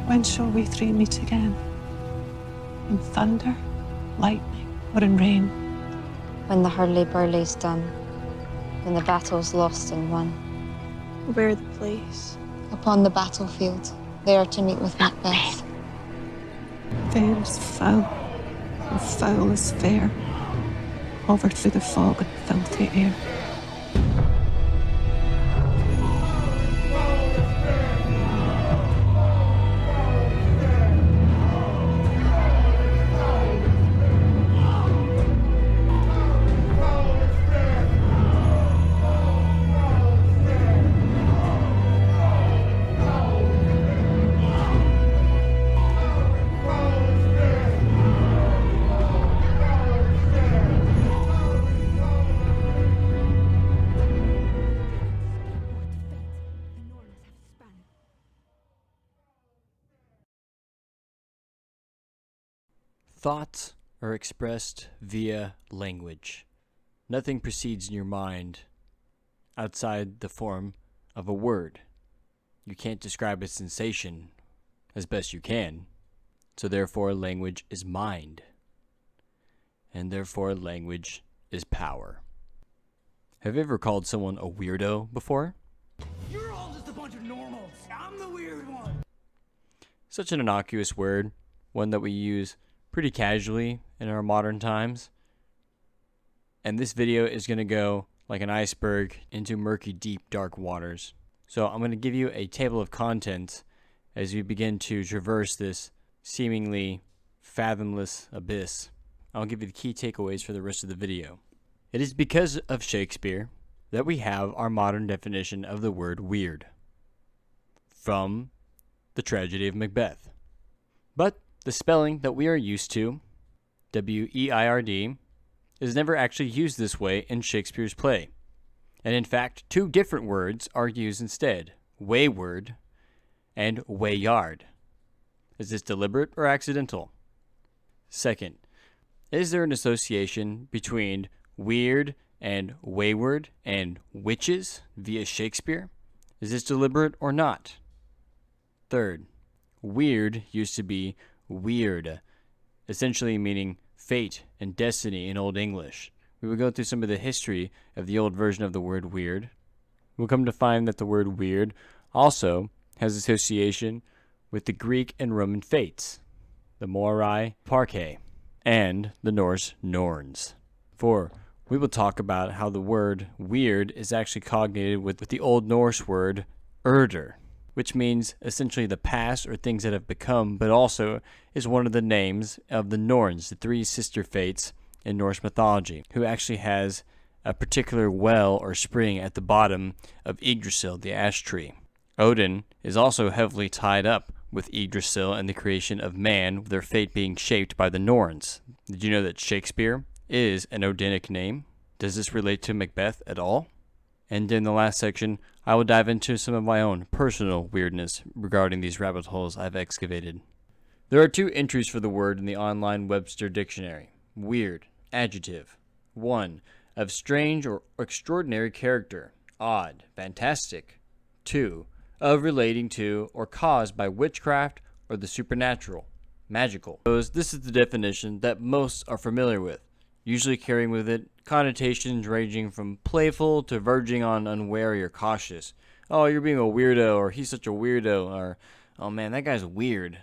When shall we three meet again? In thunder, lightning, or in rain? When the hurly-burly's done, when the battle's lost and won. Where the place? Upon the battlefield, there to meet with Macbeth. Fair is foul, and foul is fair, hovered through the fog and filthy air. Thoughts are expressed via language. Nothing proceeds in your mind outside the form of a word. You can't describe a sensation as best you can, so therefore language is mind, and therefore language is power. Have you ever called someone a weirdo before? You're all just a bunch of normals. I'm the weird one. Such an innocuous word, one that we use pretty casually in our modern times. And this video is going to go like an iceberg into murky, deep, dark waters. So I'm going to give you a table of contents as we begin to traverse this seemingly fathomless abyss. I'll give you the key takeaways for the rest of the video. It is because of Shakespeare that we have our modern definition of the word weird from the tragedy of Macbeth. But the spelling that we are used to, W-E-I-R-D, is never actually used this way in Shakespeare's play. And in fact, two different words are used instead, Wayward and Wayyard. Is this deliberate or accidental? Second, is there an association between weird and wayward and witches via Shakespeare? Is this deliberate or not? Third, weird used to be weird, essentially meaning fate and destiny in Old English. We will go through some of the history of the old version of the word weird. We'll come to find that the word weird also has association with the Greek and Roman fates, the Moirai Parcae, and the Norse Norns. 4. We will talk about how the word weird is actually cognated with the Old Norse word erder, which means essentially the past or things that have become, but also is one of the names of the Norns, the three sister fates in Norse mythology, who actually has a particular well or spring at the bottom of Yggdrasil, the ash tree. Odin is also heavily tied up with Yggdrasil and the creation of man, their fate being shaped by the Norns. Did you know that Shakespeare is an Odinic name? Does this relate to Macbeth at all? And in the last section, I will dive into some of my own personal weirdness regarding these rabbit holes I've excavated. There are two entries for the word in the online Webster Dictionary. Weird, adjective. 1. Of strange or extraordinary character. Odd, fantastic. 2. Of relating to or caused by witchcraft or the supernatural. Magical. This is the definition that most are familiar with, usually carrying with it connotations ranging from playful to verging on unwary or cautious. Oh, you're being a weirdo, or he's such a weirdo, or oh man, that guy's weird.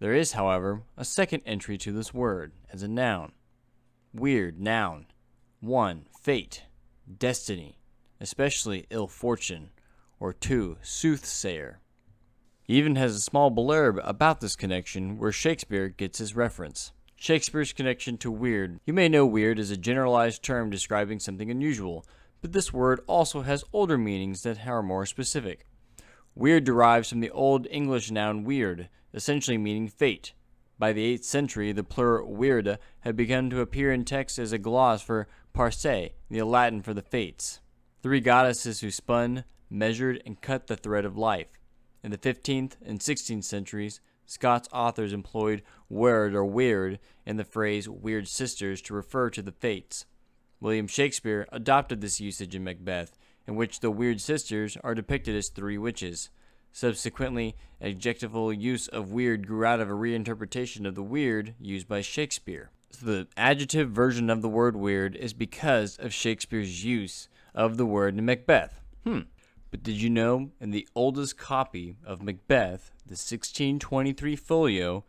There is, however, a second entry to this word as a noun. Weird, noun. 1. Fate, destiny, especially ill fortune. Or 2. Soothsayer. He even has a small blurb about this connection where Shakespeare gets his reference. Shakespeare's connection to weird. You may know weird is a generalized term describing something unusual, but this word also has older meanings that are more specific. Weird derives from the Old English noun weird, essentially meaning fate. By the 8th century, the plural weirda had begun to appear in texts as a gloss for parse, the Latin for the fates. 3 goddesses who spun, measured, and cut the thread of life. In the 15th and 16th centuries, Scots authors employed wyrd or weird in the phrase weird sisters to refer to the fates. William Shakespeare adopted this usage in Macbeth, in which the weird sisters are depicted as 3 witches, Subsequently, adjectival use of weird grew out of a reinterpretation of the weird used by Shakespeare. So the adjective version of the word weird is because of Shakespeare's use of the word in Macbeth. But did you know in the oldest copy of Macbeth, the 1623 Folio,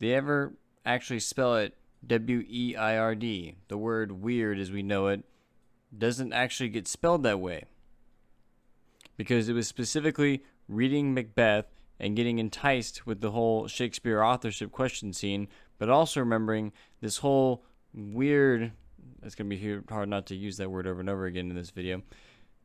they ever actually spell it W-E-I-R-D? The word weird as we know it doesn't actually get spelled that way, because it was specifically reading Macbeth and getting enticed with the whole Shakespeare authorship question scene, but also remembering this whole weird, it's going to be hard not to use that word over and over again in this video,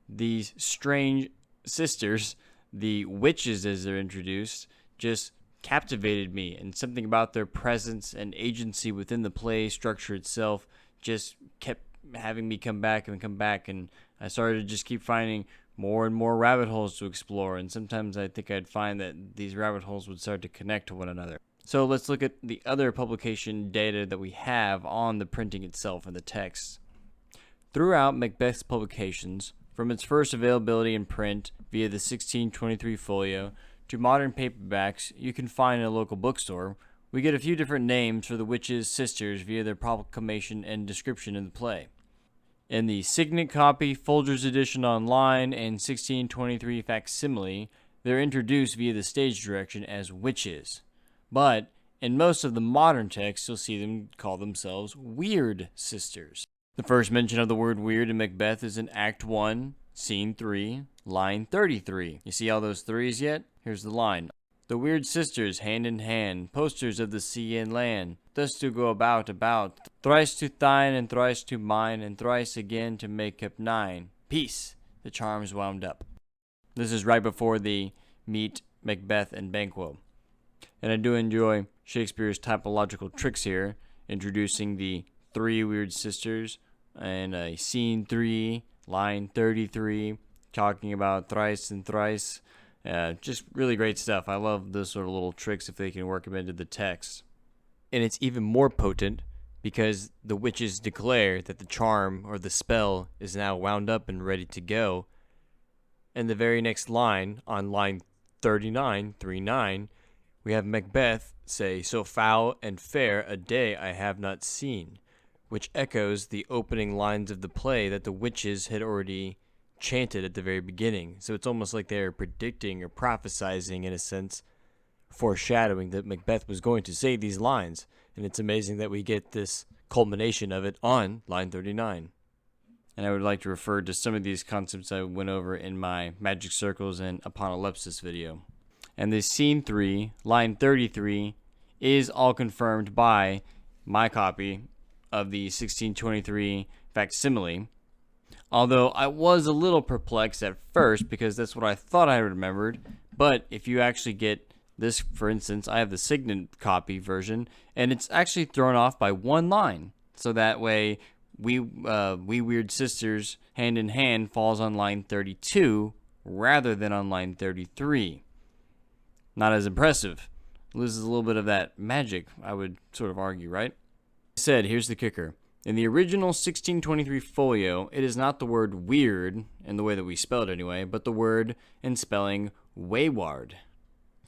these strange sisters, the witches as they're introduced, just captivated me, and something about their presence and agency within the play structure itself just kept having me come back, and I started to just keep finding more and more rabbit holes to explore, and sometimes I think I'd find that these rabbit holes would start to connect to one another. So let's look at the other publication data that we have on the printing itself and the text. Throughout Macbeth's publications, from its first availability in print via the 1623 Folio to modern paperbacks you can find in a local bookstore, we get a few different names for the witches' sisters via their proclamation and description in the play. In the Signet copy, Folger's edition online, and 1623 facsimile, they're introduced via the stage direction as witches. But in most of the modern texts, you'll see them call themselves Wyrd sisters. The first mention of the word weird in Macbeth is in Act 1, Scene 3, line 33. You see all those threes yet? Here's the line. The Wyrd sisters, hand in hand, posters of the sea and land, thus to go about, thrice to thine, and thrice to mine, and thrice again to make up 9. Peace, the charms wound up. This is right before the meet Macbeth and Banquo. And I do enjoy Shakespeare's typological tricks here, introducing the 3 Wyrd sisters, and Scene 3, line 33, talking about thrice and thrice. Just really great stuff. I love those sort of little tricks if they can work them into the text. And it's even more potent because the witches declare that the charm or the spell is now wound up and ready to go. And the very next line, on line 39, we have Macbeth say, "So foul and fair a day I have not seen," which echoes the opening lines of the play that the witches had already chanted at the very beginning. So it's almost like they're predicting or prophesizing, in a sense, foreshadowing that Macbeth was going to say these lines. And it's amazing that we get this culmination of it on line 39. And I would like to refer to some of these concepts I went over in my Magic Circles and Apocalypsis video. And this Scene 3, line 33, is all confirmed by my copy of the 1623 facsimile. Although I was a little perplexed at first because that's what I thought I remembered. But if you actually get this, for instance, I have the Signet copy version, and it's actually thrown off by one line. So that way, we Wyrd sisters, hand in hand, falls on line 32 rather than on line 33. Not as impressive. Loses a little bit of that magic, I would sort of argue, right? I said, here's the kicker. In the original 1623 Folio, it is not the word weird, in the way that we spell it anyway, but the word and spelling Wayward.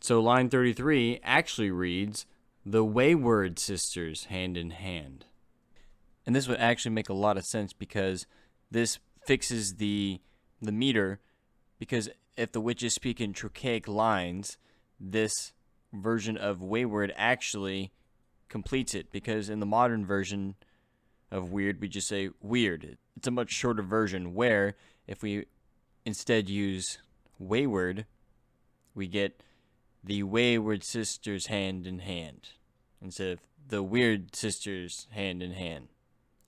So line 33 actually reads, the Wayward sisters, hand in hand. And this would actually make a lot of sense because this fixes the meter, because if the witches speak in trochaic lines, this version of Wayward actually completes it, because in the modern version of weird, we just say weird. It's a much shorter version where if we instead use Wayward, we get the Wayward sisters hand in hand instead of the Wyrd sisters hand in hand.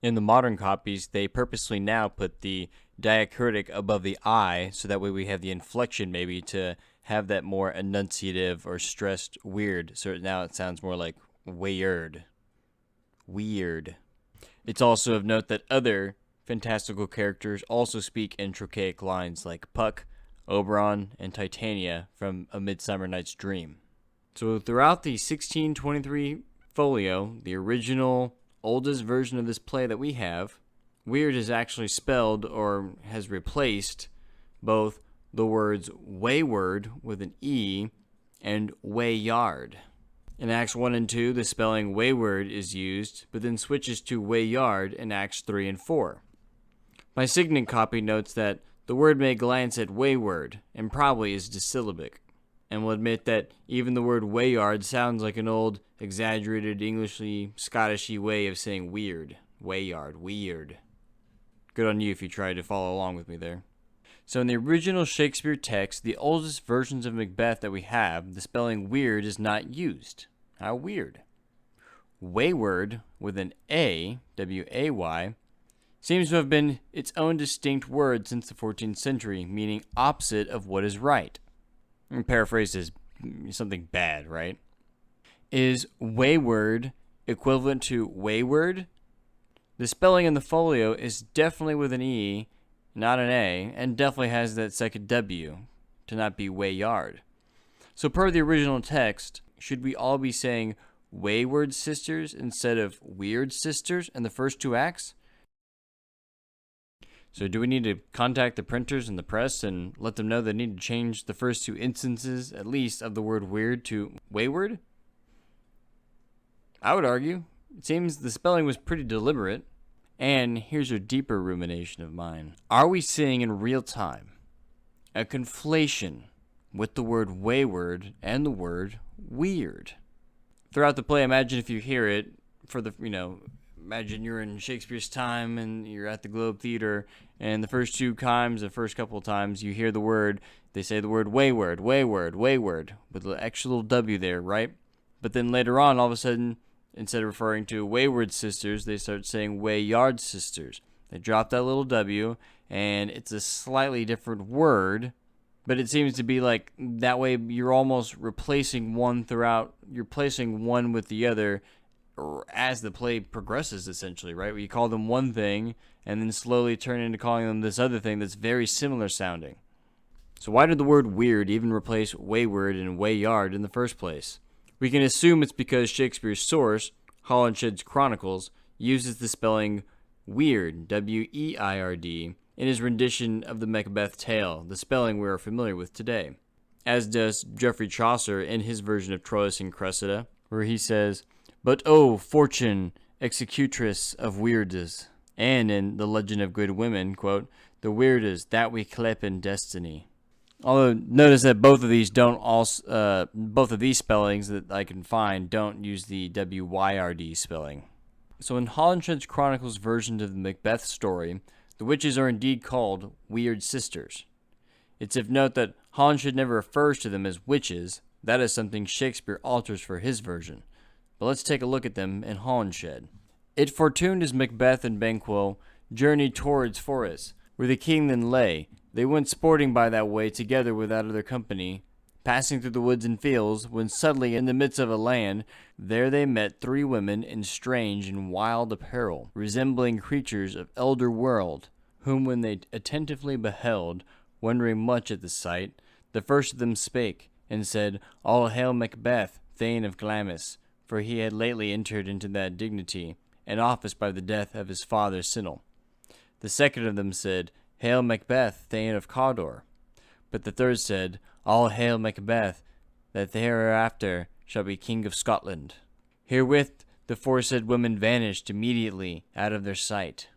In the modern copies, they purposely now put the diacritic above the I, so that way we have the inflection maybe to have that more enunciative or stressed weird. So now it sounds more like Wayward. Weird. It's also of note that other fantastical characters also speak in trochaic lines like Puck, Oberon, and Titania from A Midsummer Night's Dream. So throughout the 1623 Folio, the original oldest version of this play that we have, weird is actually spelled or has replaced both the words wayward with an E and wayyard. In Acts 1 and 2, the spelling wayward is used, but then switches to wayyard in Acts 3 and 4. My signet copy notes that the word may glance at wayward and probably is dissyllabic, and will admit that even the word wayyard sounds like an old, exaggerated Englishy, Scottishy way of saying weird. Wayyard, weird. Good on you if you tried to follow along with me there. So in the original Shakespeare text, the oldest versions of Macbeth that we have, the spelling weird is not used. How weird. Wayward, with an A, W-A-Y, seems to have been its own distinct word since the 14th century, meaning opposite of what is right. And paraphrased as something bad, right? Is wayward equivalent to wayward? The spelling in the Folio is definitely with an E, not an A, and definitely has that second W, to not be wayyard. So per the original text, should we all be saying wayward sisters instead of weird sisters in the first two acts? So do we need to contact the printers and the press and let them know they need to change the first two instances, at least, of the word weird to wayward? I would argue. It seems the spelling was pretty deliberate. And here's a deeper rumination of mine. Are we seeing in real time a conflation with the word wayward and the word weird? Throughout the play, imagine if you hear it imagine you're in Shakespeare's time and you're at the Globe Theater, and the first couple of times you hear the word, they say the word wayward, wayward, wayward, with the extra little W there, right? But then later on, all of a sudden, instead of referring to wayward sisters, they start saying wayyard sisters. They drop that little W, and it's a slightly different word, but it seems to be like that way you're almost replacing one throughout, you're placing one with the other as the play progresses, essentially, right? Where you call them one thing, and then slowly turn into calling them this other thing that's very similar sounding. So why did the word weird even replace wayward and wayyard in the first place? We can assume it's because Shakespeare's source, Holinshed's Chronicles, uses the spelling Wyrd, W-E-I-R-D, in his rendition of the Macbeth tale, the spelling we are familiar with today. As does Geoffrey Chaucer in his version of Troilus and Cressida, where he says, "But oh, fortune, executress of Wyrdes," and in The Legend of Good Women, quote, "the Wyrdes that we clep in destiny." Although notice that both of these spellings that I can find don't use the W-Y-R-D spelling. So in Holinshed's Chronicles version of the Macbeth story, the witches are indeed called weird sisters. It's of note that Holinshed never refers to them as witches. That is something Shakespeare alters for his version. But let's take a look at them in Holinshed. It fortuned as Macbeth and Banquo journeyed towards Forres, where the king then lay. They went sporting by that way together without other company, passing through the woods and fields, when suddenly in the midst of a land, there they met three women in strange and wild apparel, resembling creatures of elder world, whom when they attentively beheld, wondering much at the sight, the first of them spake, and said, "All hail Macbeth, Thane of Glamis," for he had lately entered into that dignity and office by the death of his father Sinel. The second of them said, "Hail Macbeth, Thane of Cawdor." But the third said, "All hail Macbeth, that hereafter shall be King of Scotland." Herewith the foresaid women vanished immediately out of their sight.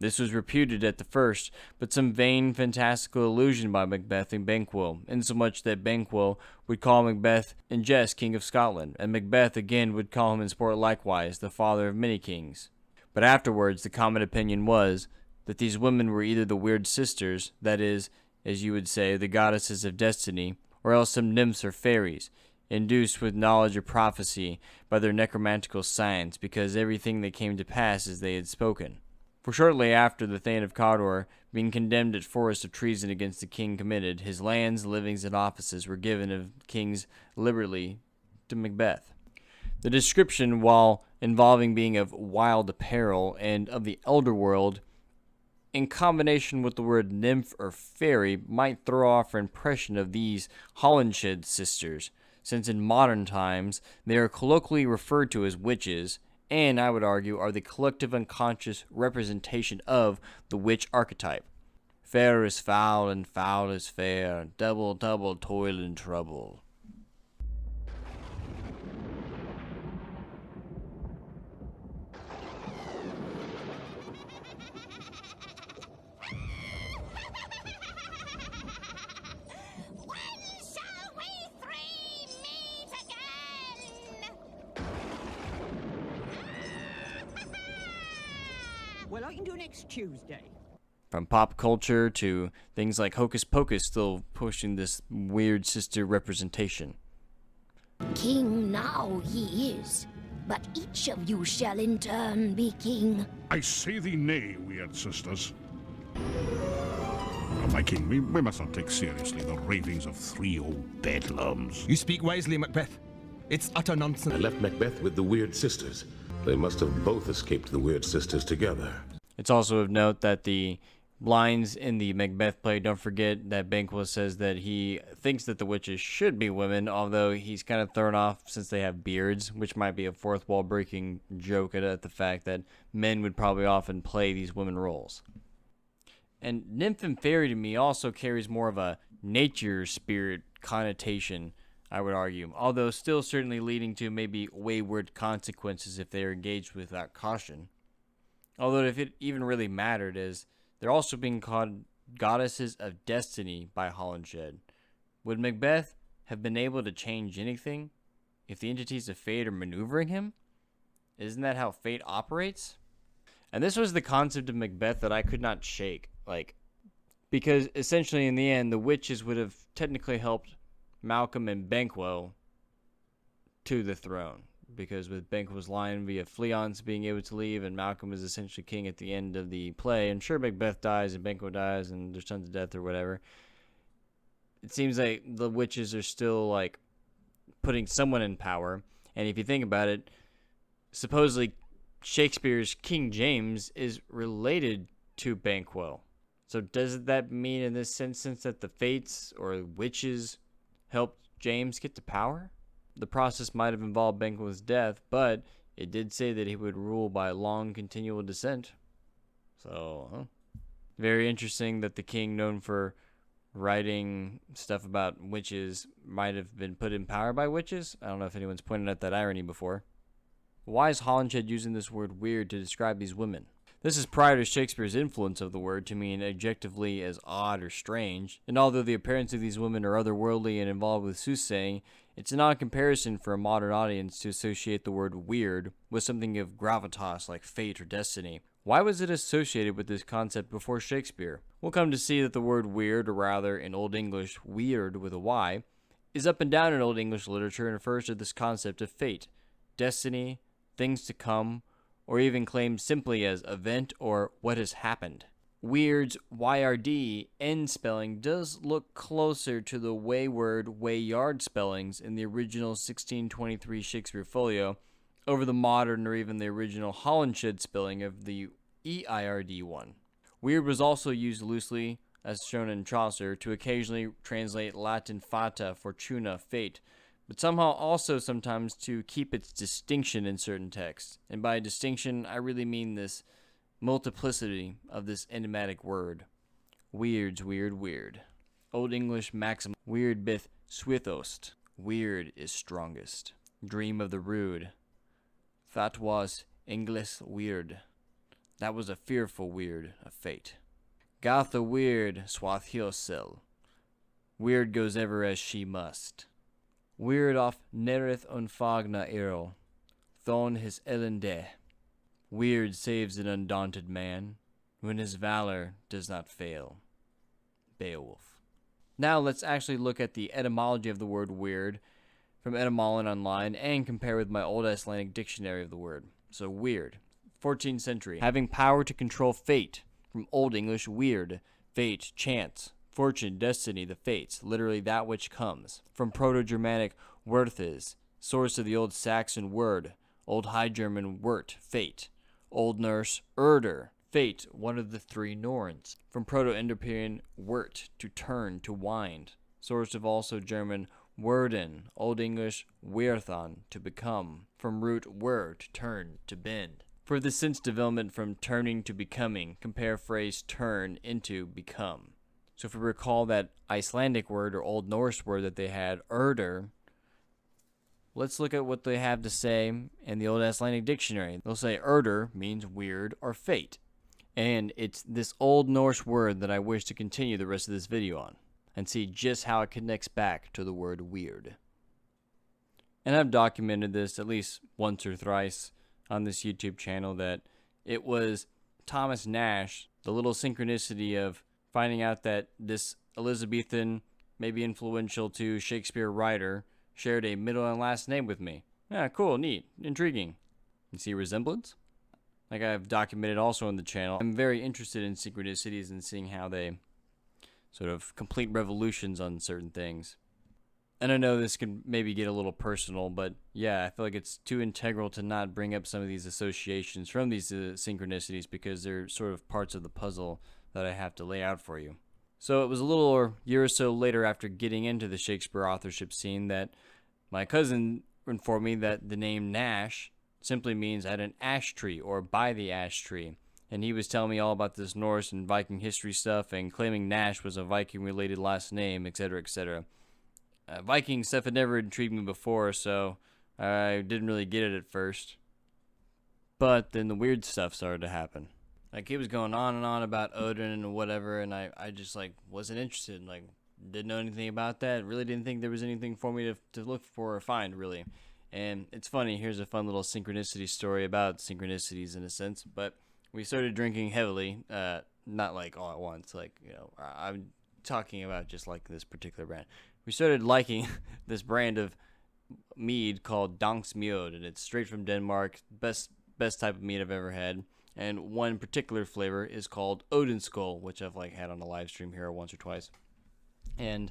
This was reputed at the first, but some vain fantastical illusion by Macbeth and Banquo, insomuch that Banquo would call Macbeth in jest King of Scotland, and Macbeth again would call him in sport likewise the father of many kings. But afterwards the common opinion was that these women were either the weird sisters, that is, as you would say, the goddesses of destiny, or else some nymphs or fairies, induced with knowledge or prophecy by their necromantical science, because everything that came to pass as they had spoken. For shortly after the Thane of Cawdor, being condemned at Forres of treason against the king committed, his lands, livings, and offices were given of kings liberally to Macbeth. The description, while involving being of wild apparel and of the elder world, in combination with the word nymph or fairy, might throw off an impression of these Holinshed sisters, since in modern times they are colloquially referred to as witches, and I would argue are the collective unconscious representation of the witch archetype. Fair is foul and foul is fair. Double, double toil and trouble. Well, I can do next Tuesday. From pop culture to things like Hocus Pocus still pushing this weird sister representation. King now he is, but each of you shall in turn be king. I say thee nay, weird sisters. My king, we must not take seriously the ravings of 3 old bedlams. You speak wisely, Macbeth. It's utter nonsense. I left Macbeth with the Weird sisters. They must have both escaped the Weird sisters together. It's also of note that the lines in the Macbeth play, don't forget that Banquo says that he thinks that the witches should be women, although he's kind of thrown off since they have beards, which might be a fourth wall breaking joke at the fact that men would probably often play these women roles. And nymph and fairy to me also carries more of a nature spirit connotation, I would argue, although still certainly leading to maybe wayward consequences if they are engaged without caution. Although if it even really mattered, is they're also being called goddesses of destiny by Holinshed. Would Macbeth have been able to change anything if the entities of fate are maneuvering him? Isn't that how fate operates? And this was the concept of Macbeth that I could not shake. Because essentially in the end, the witches would have technically helped Malcolm and Banquo to the throne. Because with Banquo's line via Fleance being able to leave, and Malcolm is essentially king at the end of the play, and sure, Macbeth dies and Banquo dies and there's tons of death or whatever, it seems like the witches are still putting someone in power. And if you think about it, supposedly Shakespeare's King James is related to Banquo. So does that mean in this sense that the fates or witches helped James get to power? The process might have involved Banquo's death, but it did say that he would rule by long continual descent. So, very interesting that the king known for writing stuff about witches might have been put in power by witches. I don't know if anyone's pointed out that irony before. Why is Holinshed using this word weird to describe these women? This is prior to Shakespeare's influence of the word to mean adjectively as odd or strange, and although the appearance of these women are otherworldly and involved with soothsaying, it's an odd comparison for a modern audience to associate the word weird with something of gravitas like fate or destiny. Why was it associated with this concept before Shakespeare? We'll come to see that the word weird, or rather in Old English, weird with a Y, is up and down in Old English literature and refers to this concept of fate, destiny, things to come, or even claimed simply as event or what has happened. Wyrd's YRD end spelling does look closer to the Wayward Wayward spellings in the original 1623 Shakespeare Folio over the modern or even the original Holinshed spelling of the EIRD one. Wyrd was also used loosely, as shown in Chaucer, to occasionally translate Latin fata, fortuna, fate, but somehow also sometimes to keep its distinction in certain texts. And by distinction, I really mean this multiplicity of this enigmatic word. Wyrd's weird. Old English maxim, Wyrd bith swithost. Wyrd is strongest. Dream of the rude. That was English weird. That was a fearful weird of fate. Gath a weird swathiosel. Wyrd goes ever as she must. Wyrd off nereth unfagna earl, thon his elende. Wyrd saves an undaunted man, when his valor does not fail. Beowulf. Now let's actually look at the etymology of the word weird from Etymology Online and compare with my old Icelandic dictionary of the word. So weird, 14th century, having power to control fate, from Old English weird, fate, chance. Fortune, destiny, the fates, literally that which comes. From Proto-Germanic werthes, source of the Old Saxon word, Old High German wert, fate. Old Norse erder, fate, one of the 3 Norns. From Proto-Indo-European wert, to turn, to wind. Source of also German Woden, Old English werthan, to become. From root wer, to turn, to bend. For the sense development from turning to becoming, compare phrase turn into become. So if we recall that Icelandic word or Old Norse word that they had, erder, let's look at what they have to say in the Old Icelandic dictionary. They'll say erder means weird or fate. And it's this Old Norse word that I wish to continue the rest of this video on and see just how it connects back to the word weird. And I've documented this at least once or thrice on this YouTube channel that it was Thomas Nash, the little synchronicity of finding out that this Elizabethan, maybe influential to Shakespeare writer, shared a middle and last name with me. Yeah, cool, neat, intriguing. You see a resemblance? Like I've documented also on the channel, I'm very interested in synchronicities and seeing how they sort of complete revolutions on certain things. And I know this can maybe get a little personal, but yeah, I feel like it's too integral to not bring up some of these associations from these synchronicities because they're sort of parts of the puzzle that I have to lay out for you. So it was a little year or so later after getting into the Shakespeare authorship scene that my cousin informed me that the name Nash simply means at an ash tree or by the ash tree. And he was telling me all about this Norse and Viking history stuff and claiming Nash was a Viking-related last name, etc., etc. Viking stuff had never intrigued me before, so I didn't really get it at first. But then the weird stuff started to happen. Like, he was going on and on about Odin and whatever, and I just, like, wasn't interested. Like, didn't know anything about that. Really didn't think there was anything for me to look for or find, really. And it's funny, here's a fun little synchronicity story about synchronicities in a sense. But we started drinking heavily, not, like, all at once. Like, you know, I'm talking about just, like, this particular brand. We started liking this brand of mead called Dangsmjød, and it's straight from Denmark. Best type of mead I've ever had. And one particular flavor is called Odin Skull, which I've like had on a live stream here once or twice. And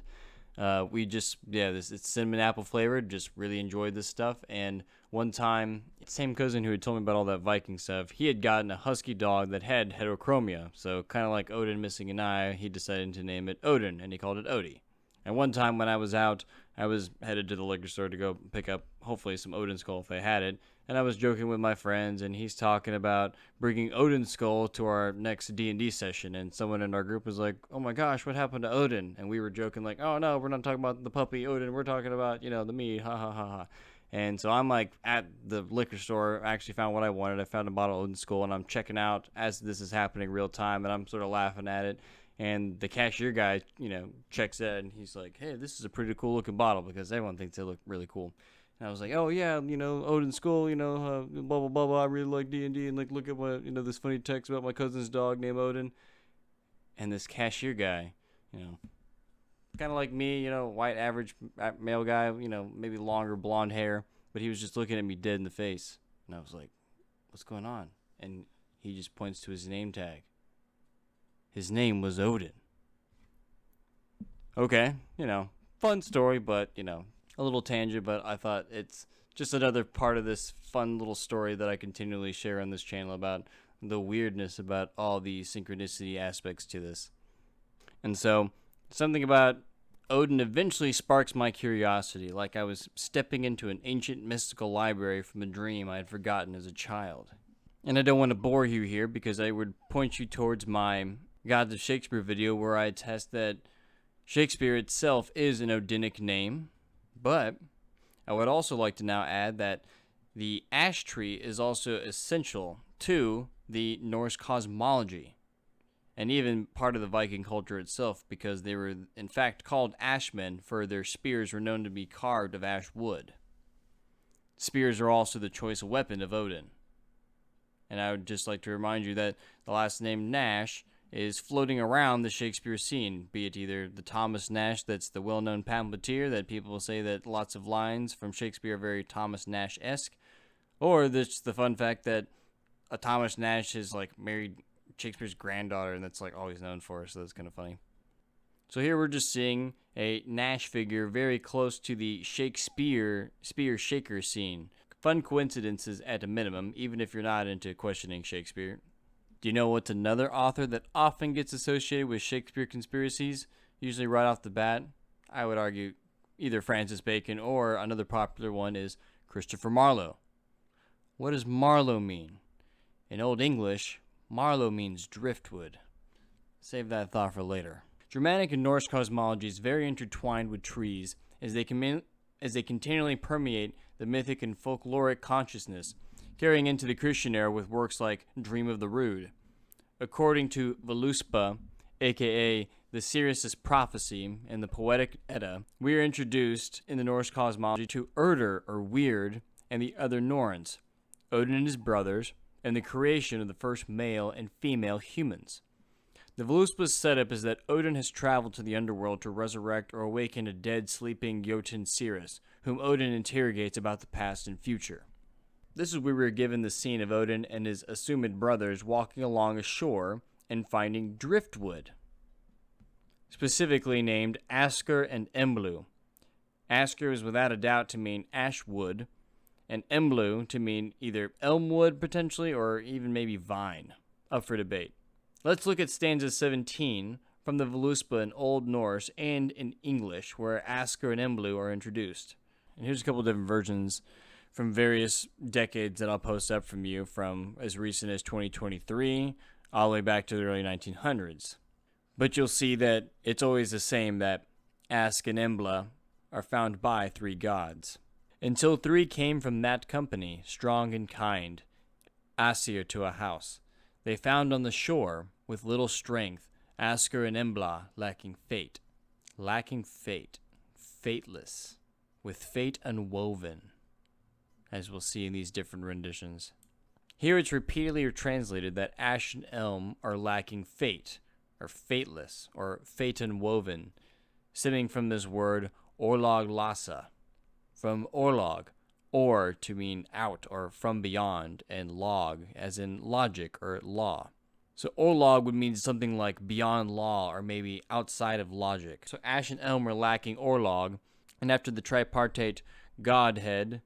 we just, it's cinnamon apple flavored. Just really enjoyed this stuff. And one time, same cousin who had told me about all that Viking stuff, he had gotten a husky dog that had heterochromia. So kind of like Odin missing an eye, he decided to name it Odin, and he called it Odie. And one time when I was out, I was headed to the liquor store to go pick up, hopefully, some Odin Skull if they had it. And I was joking with my friends, and he's talking about bringing Odin Skull to our next D&D session. And someone in our group was like, oh my gosh, what happened to Odin? And we were joking like, oh no, we're not talking about the puppy Odin. We're talking about, you know, the mead, ha ha ha ha. And so I'm like at the liquor store, I actually found what I wanted. I found a bottle of Odin Skull, and I'm checking out as this is happening real time, and I'm sort of laughing at it. And the cashier guy, you know, checks it, and he's like, hey, this is a pretty cool looking bottle, because everyone thinks they look really cool. And I was like, oh yeah, you know, Odin Skull, you know, blah, blah, blah, blah, I really like D&D, and like, look at what, you know, this funny text about my cousin's dog named Odin. And this cashier guy, you know, kind of like me, you know, white average male guy, you know, maybe longer blonde hair, but he was just looking at me dead in the face. And I was like, what's going on? And he just points to his name tag. His name was Odin. Okay, you know, fun story, but, you know, a little tangent, but I thought it's just another part of this fun little story that I continually share on this channel about the weirdness about all the synchronicity aspects to this. And so, something about Odin eventually sparks my curiosity, like I was stepping into an ancient mystical library from a dream I had forgotten as a child. And I don't want to bore you here, because I would point you towards my Gods of Shakespeare video where I attest that Shakespeare itself is an Odinic name, but I would also like to now add that the ash tree is also essential to the Norse cosmology, and even part of the Viking culture itself, because they were in fact called ashmen, for their spears were known to be carved of ash wood. Spears are also the choice weapon of Odin. And I would just like to remind you that the last name Nash is floating around the Shakespeare scene, be it either the Thomas Nash that's the well-known pamphleteer that people will say that lots of lines from Shakespeare are very Thomas Nash-esque, or there's the fun fact that a Thomas Nash is like married Shakespeare's granddaughter, and that's like always known for, so that's kind of funny. So here we're just seeing a Nash figure very close to the Shakespeare spear shaker scene. Fun coincidences at a minimum, even if you're not into questioning Shakespeare. Do you know what's another author that often gets associated with Shakespeare conspiracies, usually right off the bat? I would argue either Francis Bacon, or another popular one is Christopher Marlowe. What does Marlowe mean? In Old English, marlow means driftwood. Save that thought for later. Germanic and Norse cosmology is very intertwined with trees as they continually permeate the mythic and folkloric consciousness, carrying into the Christian era with works like Dream of the Rood. According to Völuspá, aka the Sirius' prophecy and the Poetic Edda, we are introduced in the Norse cosmology to Erder or Wyrd and the other Norns, Odin and his brothers, and the creation of the first male and female humans. The Völuspá's setup is that Odin has traveled to the underworld to resurrect or awaken a dead sleeping Jotun Sirius, whom Odin interrogates about the past and future. This is where we are given the scene of Odin and his assumed brothers walking along a shore and finding driftwood, specifically named Asker and Emblu. Asker is without a doubt to mean ash wood, and Emblu to mean either elm wood potentially or even maybe vine. Up for debate. Let's look at stanza 17 from the Völuspá in Old Norse and in English, where Asker and Emblu are introduced. And here's a couple different versions from various decades that I'll post up from you, from as recent as 2023 all the way back to the early 1900s. But you'll see that it's always the same, that Ask and Embla are found by three gods. Until three came from that company, strong and kind, Aesir to a house. They found on the shore, with little strength, Asker and Embla lacking fate. Lacking fate. Fateless. With fate unwoven, as we'll see in these different renditions. Here it's repeatedly translated that ash and elm are lacking fate, or fateless, or fate unwoven, stemming from this word orlog lasa, from orlog, or to mean out or from beyond, and log as in logic or law. So orlog would mean something like beyond law or maybe outside of logic. So ash and elm were lacking orlog, and after the tripartite godhead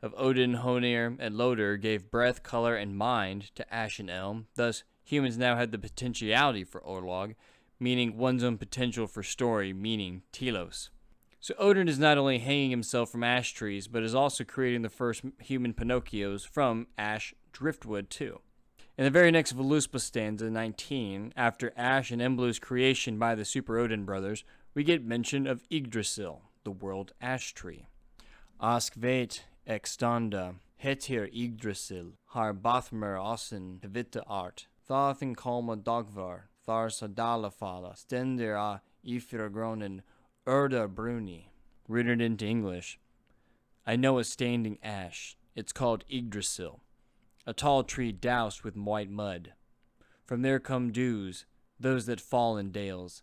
of Odin, Honir, and Loder gave breath, color, and mind to ash and elm, thus humans now had the potentiality for orlog, meaning one's own potential for story, meaning telos. So Odin is not only hanging himself from ash trees, but is also creating the first human Pinocchios from ash driftwood too. In the very next Völuspá stanza 19, after Ash and Emblu's creation by the Super Odin brothers, we get mention of Yggdrasil, the world ash tree. Ask veit extanda, hetir Yggdrasil, har Bathmer ossen hevita art, tharthin kolma dogvar, thar sadalafala, stender a ifirgronen erder bruni. Written into English, I know a standing ash, it's called Yggdrasil, a tall tree doused with white mud. From there come dews, those that fall in dales.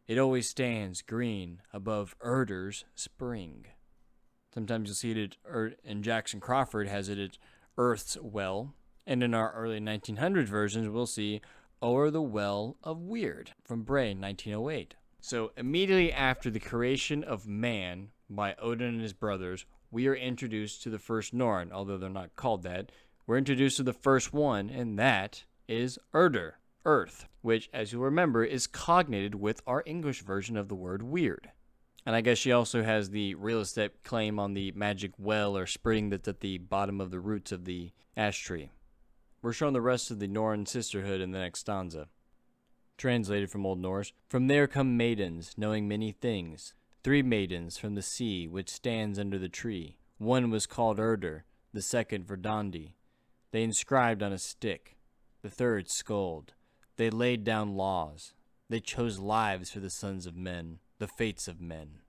It always stands green above Erder's spring. Sometimes you'll see it and Jackson Crawford has it at Earth's Well. And in our early 1900 versions, we'll see O'er the Well of Wyrd from Bray, 1908. So immediately after the creation of man by Odin and his brothers, we are introduced to the first Norn, although they're not called that. We're introduced to the first one, and that is erder, earth, which, as you'll remember, is cognated with our English version of the word weird. And I guess she also has the real estate claim on the magic well or spring that's at the bottom of the roots of the ash tree. We're shown the rest of the Norn sisterhood in the next stanza. Translated from Old Norse, from there come maidens, knowing many things. 3 maidens from the sea, which stands under the tree. One was called Erder, the second Verdandi. They inscribed on a stick. The third scold. They laid down laws. They chose lives for the sons of men, the fates of men.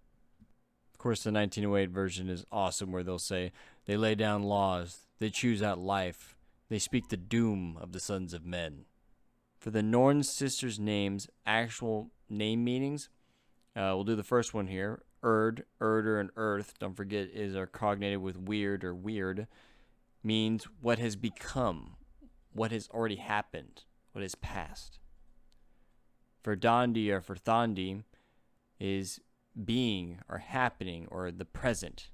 Of course, the 1908 version is awesome, where they'll say, they lay down laws, they choose out life, they speak the doom of the sons of men. For the Norn sisters' names, actual name meanings, we'll do the first one here. Erd, erder, and earth, don't forget, are cognated with weird or weird, means what has become, what has already happened, what has passed. For Dandi or for Thandi is being or happening or the present,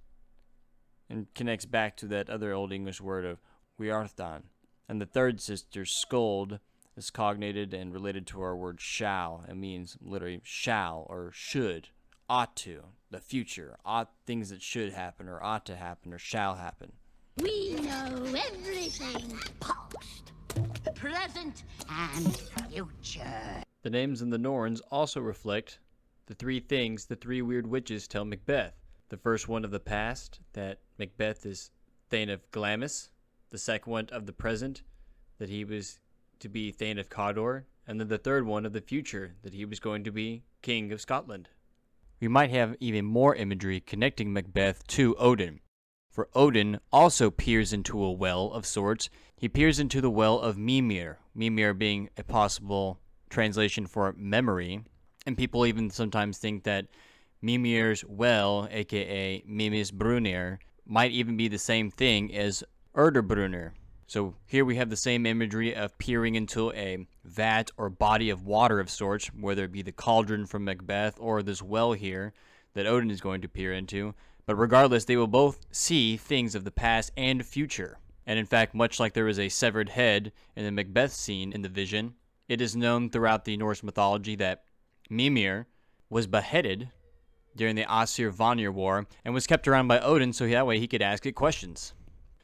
and connects back to that other Old English word of Wiarthan. And the third sister, scold, is cognated and related to our word shall. It means literally shall or should, ought to, the future, things that should happen or ought to happen or shall happen. We know everything. Past, present, and future. The names in the Norns also reflect the three things the three weird witches tell Macbeth. The first one of the past, that Macbeth is Thane of Glamis. The second one of the present, that he was to be Thane of Cawdor. And then the third one of the future, that he was going to be King of Scotland. We might have even more imagery connecting Macbeth to Odin. For Odin also peers into a well of sorts. He peers into the well of Mimir. Mimir being a possible translation for memory. And people even sometimes think that Mimir's well, aka Mimis Brunir, might even be the same thing as erder Brunir. So here we have the same imagery of peering into a vat or body of water of sorts, whether it be the cauldron from Macbeth or this well here that Odin is going to peer into. But regardless, they will both see things of the past and future. And in fact, much like there is a severed head in the Macbeth scene in the vision, it is known throughout the Norse mythology that Mimir was beheaded during the Aesir-Vanir War and was kept around by Odin so that way he could ask it questions.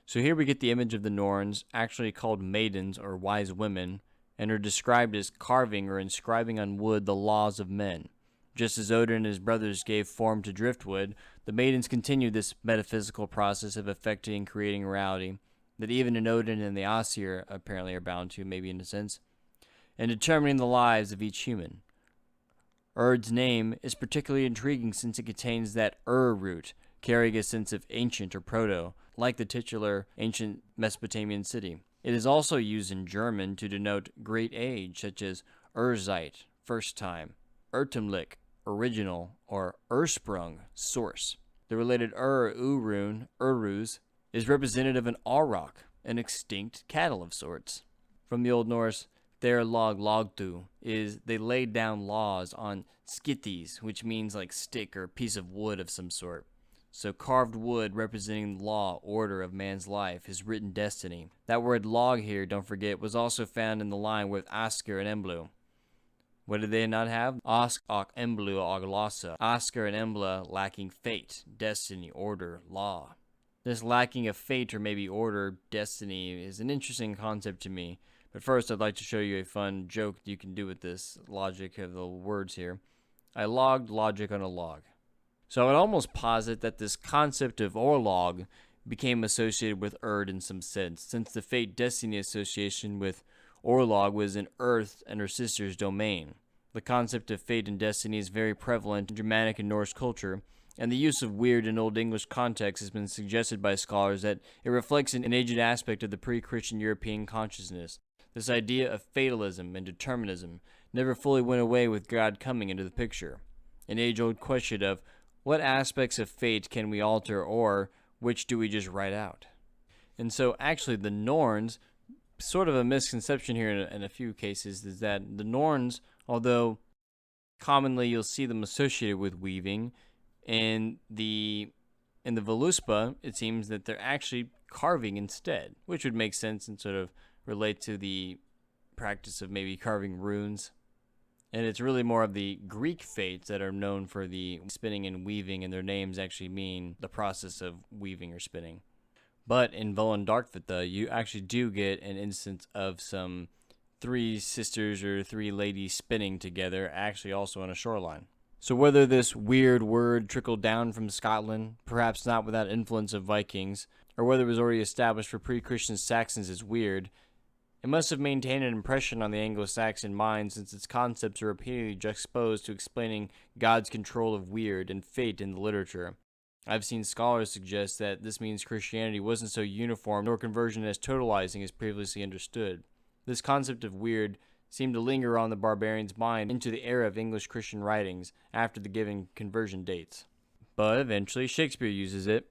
So here we get the image of the Norns, actually called maidens or wise women, and are described as carving or inscribing on wood the laws of men. Just as Odin and his brothers gave form to driftwood, the maidens continued this metaphysical process of affecting and creating reality that even in Odin and the Aesir apparently are bound to, maybe in a sense, and determining the lives of each human. Urd's name is particularly intriguing since it contains that root, carrying a sense of ancient or proto, like the titular ancient Mesopotamian city. It is also used in German to denote great age, such as Urzeit, first time, Urtemlich, original, or Ursprung, source. The related Urun, Uruz, is representative of an auroch, an extinct cattle of sorts. From the Old Norse, their logtu is they laid down laws on skithis, which means like stick or piece of wood of some sort. So carved wood representing the law, order of man's life, his written destiny. That word log here, don't forget, was also found in the line with Asker and Emblu. What did they not have? Ask och Emblu og lossa. Asker and Embla lacking fate, destiny, order, law. This lacking of fate or maybe order, destiny is an interesting concept to me. But first I'd like to show you a fun joke you can do with this logic of the words here. I logged logic on a log. So I would almost posit that this concept of orlog became associated with Urd in some sense, since the fate-destiny association with Orlog was in Earth and her sister's domain. The concept of fate and destiny is very prevalent in Germanic and Norse culture, and the use of Wyrd in Old English context has been suggested by scholars that it reflects an aged aspect of the pre-Christian European consciousness. This idea of fatalism and determinism never fully went away with God coming into the picture. An age-old question of what aspects of fate can we alter, or which do we just write out? And so actually the Norns, sort of a misconception here in a few cases, is that the Norns, although commonly you'll see them associated with weaving, in the Voluspa, it seems that they're actually carving instead, which would make sense and sort of relate to the practice of maybe carving runes. And it's really more of the Greek fates that are known for the spinning and weaving, and their names actually mean the process of weaving or spinning. But in Volandarkvita, you actually do get an instance of some three sisters or three ladies spinning together, actually also on a shoreline. So whether this weird word trickled down from Scotland, perhaps not without influence of Vikings, or whether it was already established for pre-Christian Saxons as weird, it must have maintained an impression on the Anglo-Saxon mind since its concepts are repeatedly juxtaposed to explaining God's control of weird and fate in the literature. I've seen scholars suggest that this means Christianity wasn't so uniform nor conversion as totalizing as previously understood. This concept of weird seemed to linger on the barbarian's mind into the era of English Christian writings after the given conversion dates. But eventually Shakespeare uses it,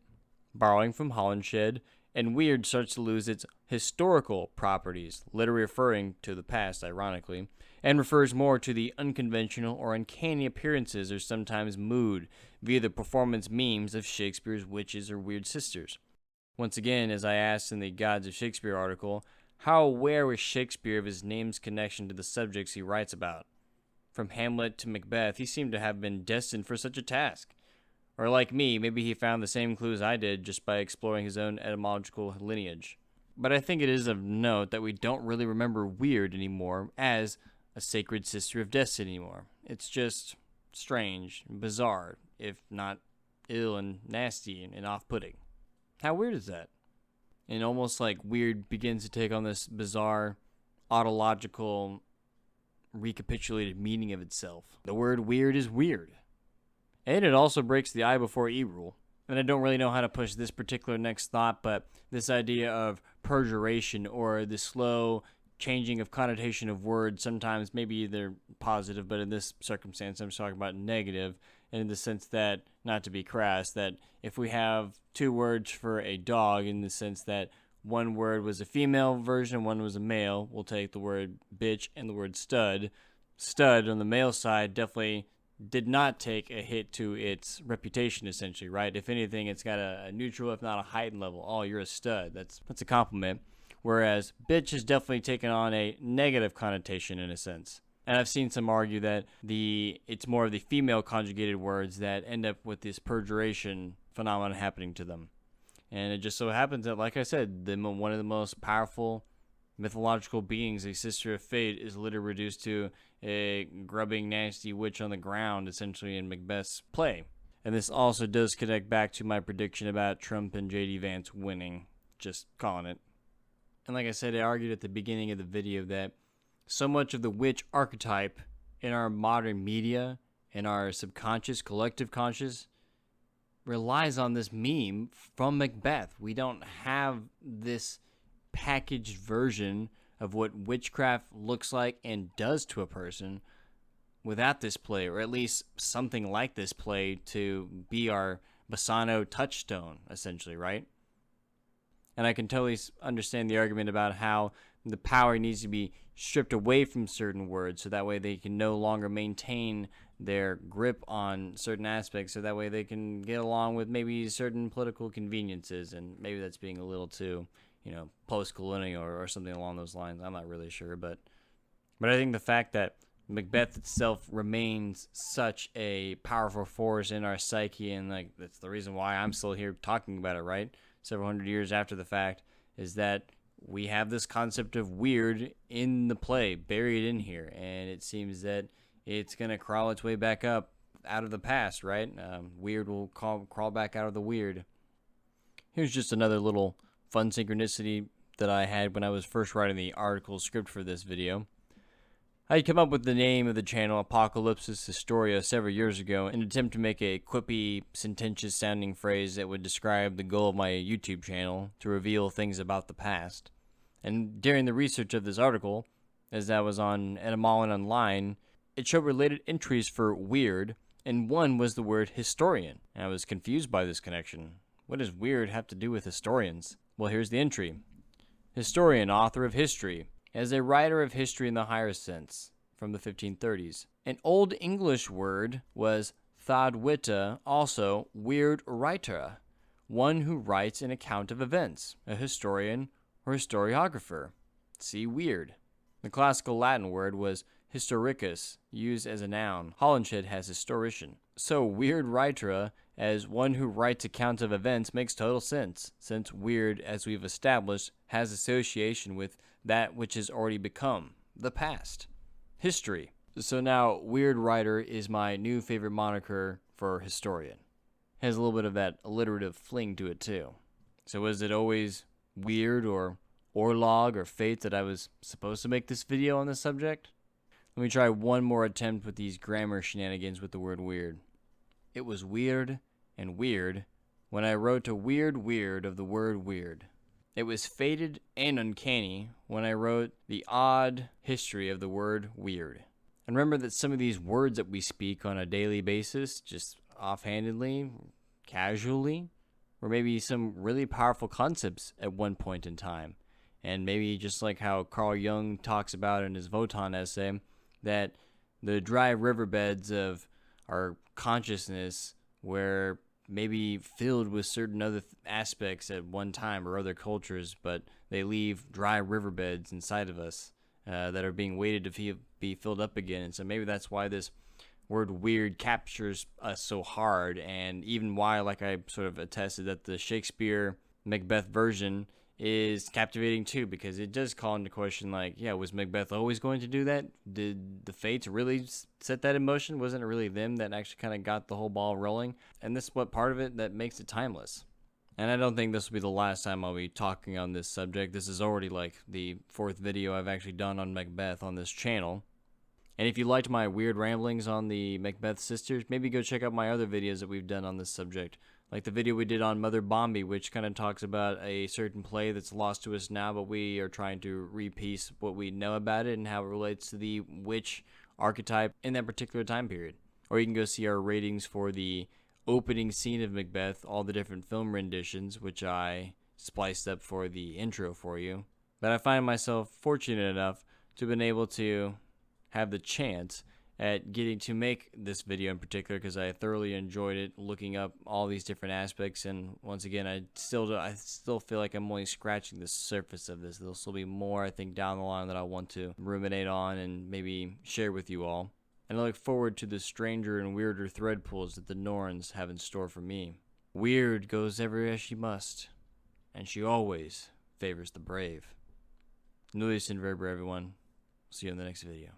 borrowing from Holinshed, and weird starts to lose its historical properties, literally referring to the past, ironically, and refers more to the unconventional or uncanny appearances or sometimes mood via the performance memes of Shakespeare's witches or weird sisters. Once again, as I asked in the Gods of Shakespeare article, how aware was Shakespeare of his name's connection to the subjects he writes about? From Hamlet to Macbeth, he seemed to have been destined for such a task. Or like me, maybe he found the same clues I did just by exploring his own etymological lineage. But I think it is of note that we don't really remember Wyrd anymore as a sacred sister of destiny anymore. It's just strange, bizarre, if not ill and nasty and off-putting. How weird is that? And almost like Wyrd begins to take on this bizarre, autological, recapitulated meaning of itself. The word weird is weird. And it also breaks the I before E rule. And I don't really know how to push this particular next thought, but this idea of perjuration, or the slow changing of connotation of words, sometimes maybe they're positive, but in this circumstance I'm talking about negative, and in the sense that, not to be crass, that if we have two words for a dog, in the sense that one word was a female version, one was a male, we'll take the word bitch and the word stud. Stud on the male side definitely did not take a hit to its reputation, essentially, right? If anything, it's got a neutral, if not a heightened level. Oh, you're a stud. That's a compliment. Whereas bitch has definitely taken on a negative connotation in a sense. And I've seen some argue that it's more of the female conjugated words that end up with this perjuration phenomenon happening to them. And it just so happens that, like I said, one of the most powerful mythological beings, a sister of fate, is literally reduced to a grubbing, nasty witch on the ground, essentially, in Macbeth's play. And this also does connect back to my prediction about Trump and J.D. Vance winning. Just calling it. And like I said, I argued at the beginning of the video that so much of the witch archetype in our modern media, in our subconscious, collective conscious, relies on this meme from Macbeth. We don't have this packaged version of what witchcraft looks like and does to a person without this play, or at least something like this play to be our Bassano touchstone, essentially, right? And I can totally understand the argument about how the power needs to be stripped away from certain words, so that way they can no longer maintain their grip on certain aspects, so that way they can get along with maybe certain political conveniences, and maybe that's being a little too, post-colonial or something along those lines. I'm not really sure, but I think the fact that Macbeth itself remains such a powerful force in our psyche, and that's the reason why I'm still here talking about it, right? Several hundred years after the fact, is that we have this concept of weird in the play, buried in here, and it seems that it's going to crawl its way back up out of the past, right? Weird will crawl back out of the weird. Here's just another little fun synchronicity that I had when I was first writing the article script for this video. I had come up with the name of the channel Apocalypsis Historia several years ago in an attempt to make a quippy, sententious sounding phrase that would describe the goal of my YouTube channel, to reveal things about the past. And during the research of this article, as I was on Etymology online, it showed related entries for weird, and one was the word historian. And I was confused by this connection. What does weird have to do with historians? Well, here's the entry. Historian, author of history, as a writer of history in the higher sense, from the 1530s. An Old English word was thadwita, also weird writer, one who writes an account of events, a historian or historiographer. See weird. The classical Latin word was historicus, used as a noun. Holinshed has historian. So weird writer, as one who writes accounts of events, makes total sense, since weird, as we've established, has association with that which has already become, the past, history. So now, weird writer is my new favorite moniker for historian. Has a little bit of that alliterative fling to it too. So was it always weird or orlog or fate that I was supposed to make this video on this subject? Let me try one more attempt with these grammar shenanigans with the word weird. It was weird and weird when I wrote a weird of the word weird. It was fated and uncanny when I wrote the odd history of the word weird. And remember that some of these words that we speak on a daily basis, just offhandedly, casually, were maybe some really powerful concepts at one point in time. And maybe just like how Carl Jung talks about in his Wotan essay, that the dry riverbeds of our consciousness were maybe filled with certain other aspects at one time, or other cultures, but they leave dry riverbeds inside of us that are being waited to be filled up again. And so maybe that's why this word weird captures us so hard, and even why, like I sort of attested, that the Shakespeare Macbeth version is captivating too, because it does call into question, like, yeah, was Macbeth always going to do that? Did the fates really set that in motion? Wasn't it really them that actually kind of got the whole ball rolling? And this is what part of it that makes it timeless. And I don't think this will be the last time I'll be talking on this subject. This is already like the 4th video I've actually done on Macbeth on this channel. And if you liked my weird ramblings on the Macbeth sisters, maybe go check out my other videos that we've done on this subject. Like the video we did on Mother Bombi, which kind of talks about a certain play that's lost to us now, but we are trying to repiece what we know about it and how it relates to the witch archetype in that particular time period. Or you can go see our ratings for the opening scene of Macbeth, all the different film renditions, which I spliced up for the intro for you. But I find myself fortunate enough to have been able to have the chance at getting to make this video in particular, because I thoroughly enjoyed it, looking up all these different aspects. And once again, I still feel like I'm only scratching the surface of this. There'll still be more, I think, down the line that I want to ruminate on and maybe share with you all. And I look forward to the stranger and weirder thread pulls that the Norns have in store for me. Wyrd goes everywhere she must, and she always favors the brave. Norse Norn Urðr, everyone. See you in the next video.